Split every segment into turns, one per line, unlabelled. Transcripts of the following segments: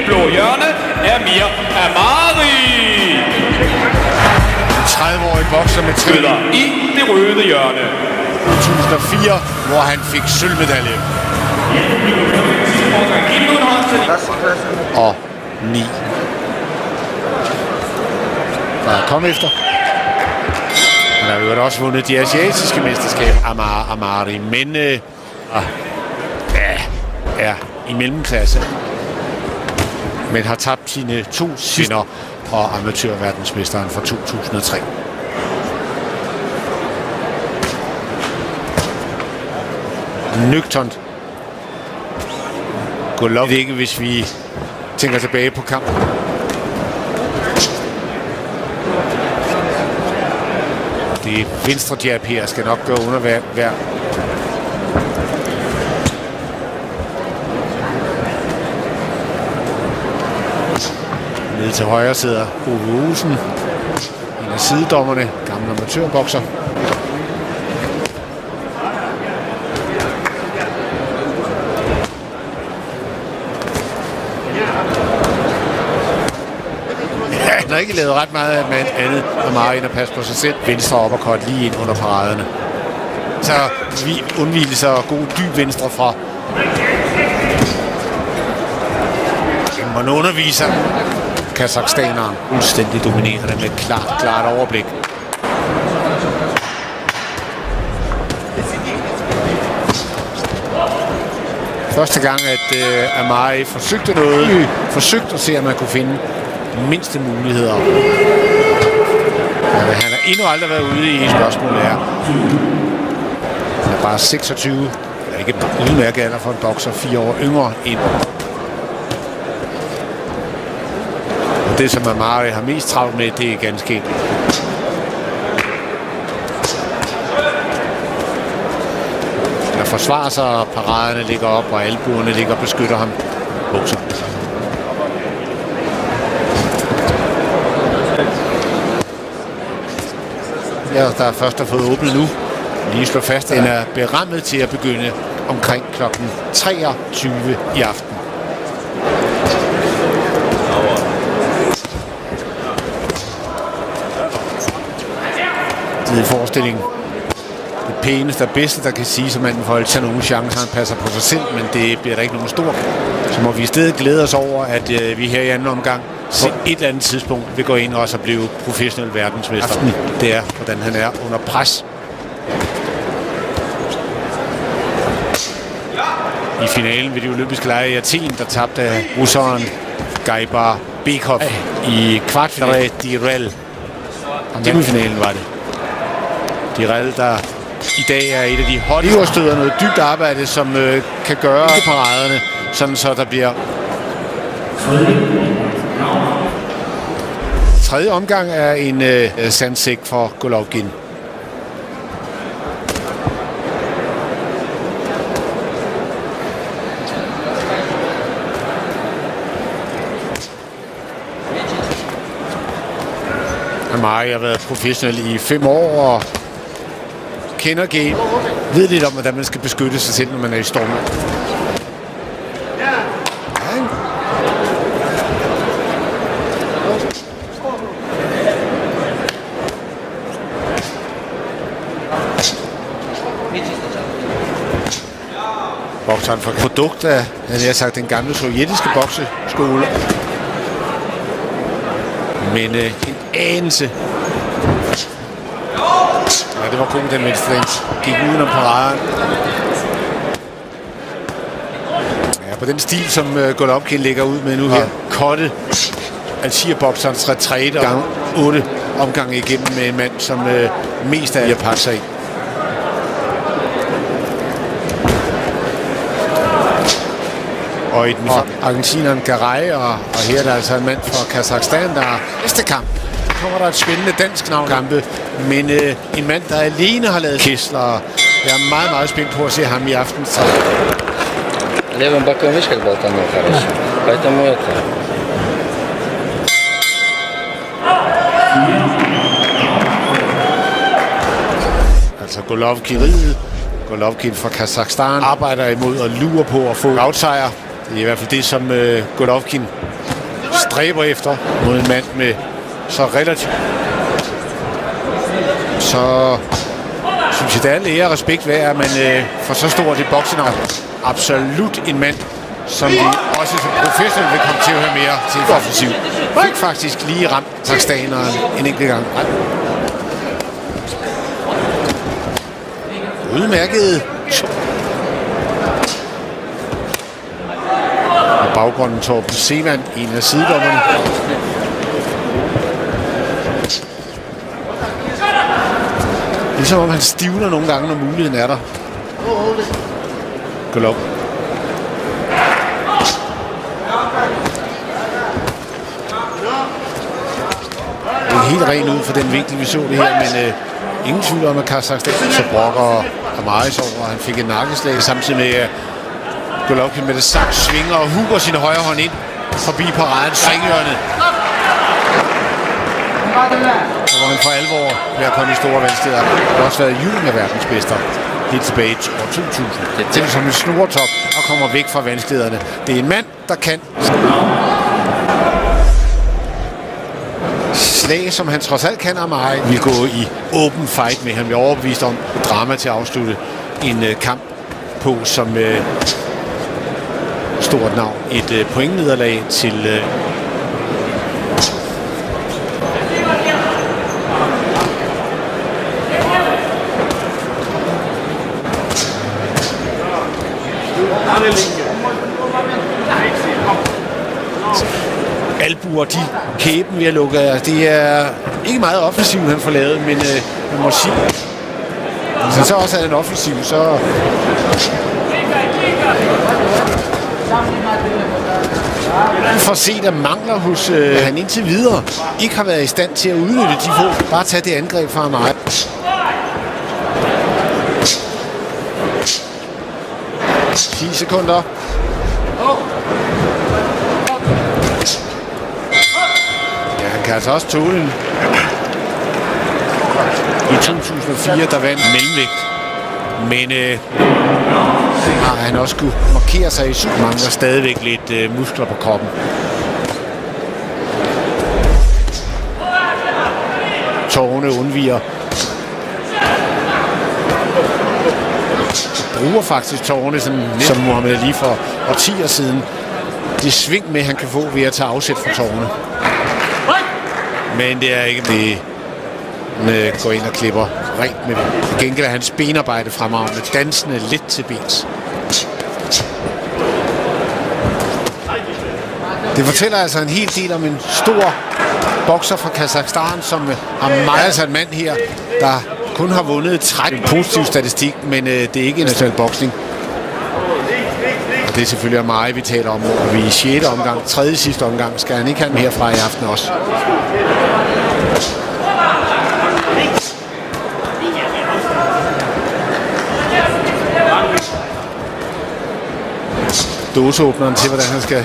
blå hjørne, Amir Amari.
30-årig bokser med
Møder i det røde hjørne.
2004, hvor han fik sølvmedalje. Og 9. Der er kommet efter. Han har jo også vundet de asiatiske mesterskab, Amari, men er i mellemklasse. Men har tabt sine 2 vinder og amatørverdensmesteren fra 2003. Nøgternt. Golovkin ikke, hvis vi tænker tilbage på kampen. Det venstre jab her skal nok gå under hver. Nede til højre sidder Ove Olsen, en af sidedommerne, gammel amatørbokser. Han har ikke lavet ret meget med andet Amari end at passe på sig selv. Venstre uppercut lige ind under paraderne. Så undvigelser og god dyb venstre fra. Man underviser kazakhstaneren. Fuldstændig dominerende med et klart overblik. Første gang, at Amari forsøgte noget. Forsøgte at se, om man kunne finde mindste muligheder. Ja, han har endnu aldrig været ude i spørgsmålet her. Han er bare 26. Det er ikke en udmærket alder for en bokser, 4 år yngre end. Og det, som Amari har mest travlt med, det er ganske enkelt. Han forsvarer sig, og paraderne ligger op, og albuerne ligger og beskytter ham. Bokser. Ja, der først har fået åbnet nu. Lige slå fast, at den er berammet til at begynde omkring kl. 23 i aften. Det er en forestilling. Det pæneste og bedste, der kan sige, som manden får altid nogle chancer. Han passer på sig selv, men det bliver der ikke nogen stor. Så må vi i stedet glæde os over, at vi her i anden omgang på et eller andet tidspunkt vil gå ind og blive professionel verdensmester. Det er, hvordan han er under pres. I finalen ved de olympiske lege i Athen, der tabte russeren Gaibar Bekov i kvartfinalen. Direl. Semifinalen var det. Direl, der i dag er et af de hotstøder, noget dybt arbejde, som kan gøre paraderne, sådan så der bliver tredje omgang er en sandsæk for Golovkin. Amari har været professionel i 5 år og kender game. Ved lidt om, hvordan man skal beskytte sig selv, når man er i stormen. Bokseren for produkt af, han har sagt, den gamle sovjetiske bokseskole. Men en anelse. Ja, det var kun den venstre, den gik udenom paraden. Ja, på den stil, som Golovkin lægger ud med nu her. Kotte Algier-bokserens retræte gang 8 omgange igennem med en mand, som mest af at pakke sig i. Og i den argentineren Garay, og her er der altså en mand fra Kazakhstan, der er næste kamp. Så kommer der et spændende dansk navnkampe, men en mand, der alene har lavet Kessler. Jeg er meget, meget spændt på at se ham i aften.
Левым боком, видишь, как болтанул хорошо. Поэтому это...
Altså Golovkin fra Kazakhstan arbejder imod og lurer på at få outsejr. Det er i hvert fald det, som Golovkin stræber efter mod en mand med så relativt. Så synes jeg, det er lære og respekt værd, at man for så stort et boksenavn. Absolut en mand, som de også som professionel vil komme til at høre mere til offensiv. Fik faktisk lige ramt kazakhstaneren en enkelt gang. Udmærket. Og baggrunden Torben Seemann, en af sidedommerne. Ligesom om han stivner nogle gange, når muligheden er der. Golovkin. Det er helt rent ud for den vinkel, vi så det her, men ingen tvivl om, at Kazakhstan så brokker Amaris over. Han fik et nakkeslag, samtidig med Golovkin med det sagt svinger og hugger sin højre hånd ind forbi paraden ringhjørnet. Og hvor han for alvor ved at komme i store vanskeligheder. Han har også været juniorverdensmester helt tilbage i år 2000. Det er som en snortop og kommer væk fra vanskelighederne. Det er en mand, der kan slag, som han trods alt kan Amari, vil gå i open fight med ham. Jeg er overbevist om drama til at afslutte en kamp på som stort navn. Et pointnederlag til albuer, de kæben vi har lukket af. Det er ikke meget offensivt, han får lavet, men man må sige, hvis han så også er en offensiv, så for at se, der mangler hos han indtil videre ikke har været i stand til at udnytte de få. Bare tage det angreb fra mig. – 10 sekunder. Ja, han kan altså også tåle en. I 2004, der vandt mellemvægt. Men har han også kunne markere sig i super. Mangler stadigvæk lidt muskler på kroppen. Tårne undviger. Bruger faktisk tårne som Muhammad Ali for årtier siden. Det sving med, han kan få ved at tage afsæt for tårne. Men det er ikke det. Han går ind og klipper rent med. Gengæld er hans benarbejde fremragende, dansende lidt til bens. Det fortæller altså en hel del om en stor bokser fra Kazakhstan, som har meget altså en mand her, der kun har vundet 13 positiv statistik, men det er ikke international boksning. Og det er selvfølgelig meget, vi taler om. Og vi er i 6. omgang, 3. sidste omgang, skal han ikke have den herfra i aften også. Dåseåbneren til, hvordan han skal.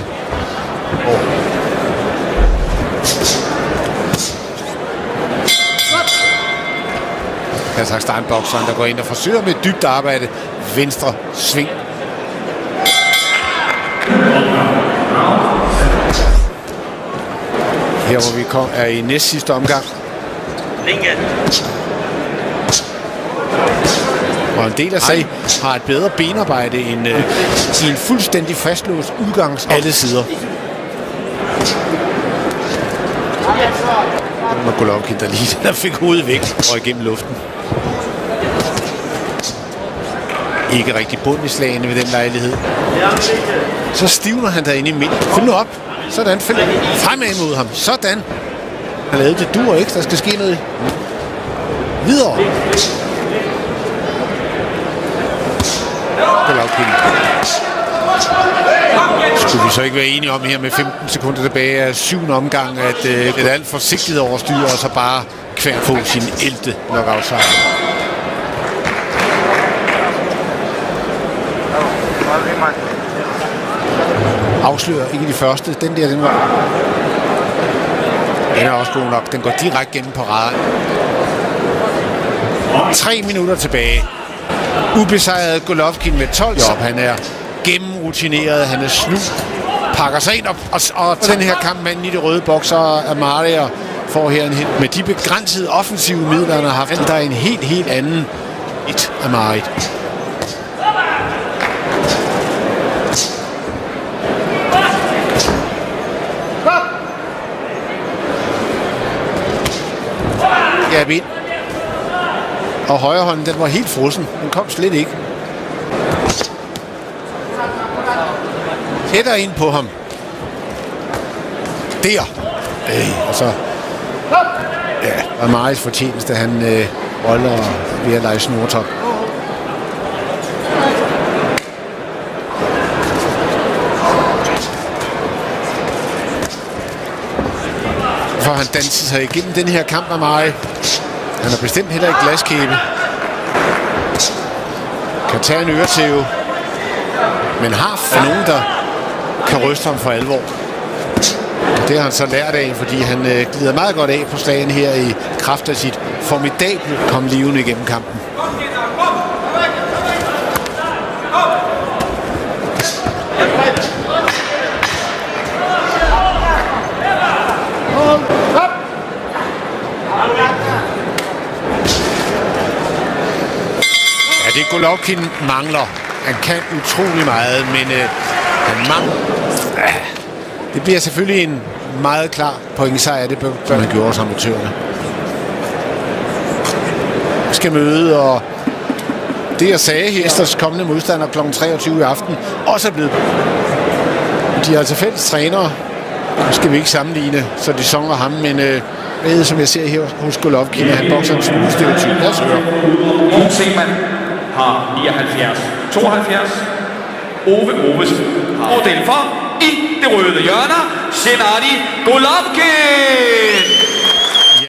Kazakhstan-bokseren, der går ind og forsøger med et dybt arbejde. Venstre sving. Her hvor vi er i næst sidste omgang. Og en del af sig har et bedre benarbejde end i en fuldstændig fastlåst udgangs alle sider. Og Golovkin, der lige der fik hovedet væk og igennem luften. Ikke rigtig bund i slagene ved den lejlighed. Så stivner han derinde i midten. Følg nu op. Sådan. Fremad mod ham. Sådan. Han lavede det dur ikke. Der skal ske noget. Videre. Golovkin. Skulle vi så ikke være enige om her med 15 sekunder tilbage af 7. omgang, at et alt forsigtigt overstyr og så bare kvær på sin 11. knockout-sejr. Afslører ikke de første. Den der, den var. Den er også god nok. Den går direkte gennem paraden. 3 minutter tilbage. Ubesejret Golovkin med 12 job. Han er gennemrutineret, han er snu, pakker sig ind og den her kamp manden i det røde bokser Amaria får her en med de begrænsede offensive midler, han har haft. Der er en helt anden Amaria. Ja, vind. Og højrehånden, den var helt frossen. Den kom slet ikke. Tættere ind på ham. Der. Og så... Ja, Amaris fortjeneste. Han roller ved at lege snortop. For han danser sig igennem den her kamp af mig. Han har bestemt heller ikke glaskæbe. Kan tage en øretæve. Men har nogen, der kan ryste ham for alvor. Det har han så lært af, fordi han glider meget godt af på slagen her i kraft af sit formidable kom levende igennem kampen. Ja, det Golovkin mangler. Han kan utrolig meget, men han mangler... Det bliver selvfølgelig en meget klar pointsejr, det bør man gjorde som amatørerne. Vi skal møde, og det jeg sagde, Hesters kommende modstander kl. 23 i aften, også er blevet... De er altså fælles trænere. Nu skal vi ikke sammenligne, så de songer ham, men som jeg ser her hos Golovkin, han bokser en smule stereotyp. Lad os høre.
Singman har 79. 72. Ove Ovesen har fordel for i det røde hjørne, Gennady Golovkin.